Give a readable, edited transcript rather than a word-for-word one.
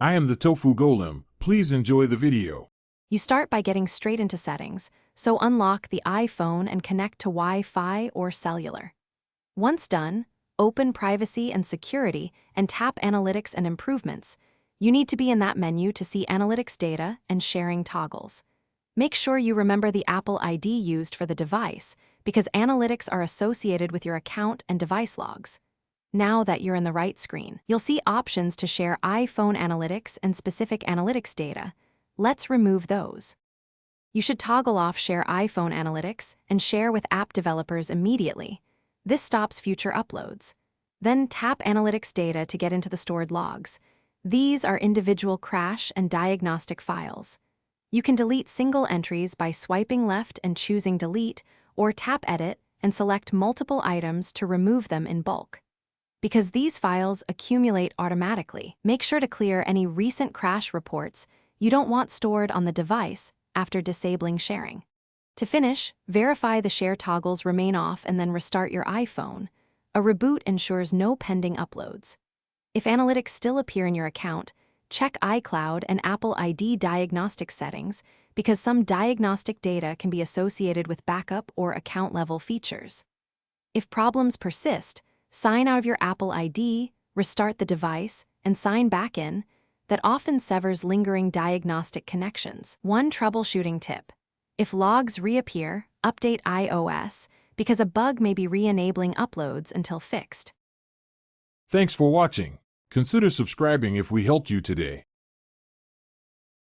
I am the Tofu Golem. Please enjoy the video. You start by getting straight into settings, so unlock the iPhone and connect to Wi-Fi or cellular. Once done, open Privacy and Security and tap Analytics and Improvements. You need to be in that menu to see analytics data and sharing toggles. Make sure you remember the Apple ID used for the device, because analytics are associated with your account and device logs. Now that you're in the right screen, you'll see options to share iPhone analytics and specific analytics data. Let's remove those. You should toggle off Share iPhone Analytics and Share with app developers immediately. This stops future uploads. Then tap Analytics data to get into the stored logs. These are individual crash and diagnostic files. You can delete single entries by swiping left and choosing Delete, or tap Edit and select multiple items to remove them in bulk. Because these files accumulate automatically, make sure to clear any recent crash reports you don't want stored on the device after disabling sharing. To finish, verify the share toggles remain off and then restart your iPhone. A reboot ensures no pending uploads. If analytics still appear in your account, check iCloud and Apple ID diagnostic settings, because some diagnostic data can be associated with backup or account-level features. If problems persist, sign out of your Apple ID, restart the device, and sign back in. That often severs lingering diagnostic connections. One troubleshooting tip: if logs reappear, update iOS, because a bug may be re-enabling uploads until fixed. Thanks for watching. Consider subscribing if we helped you today.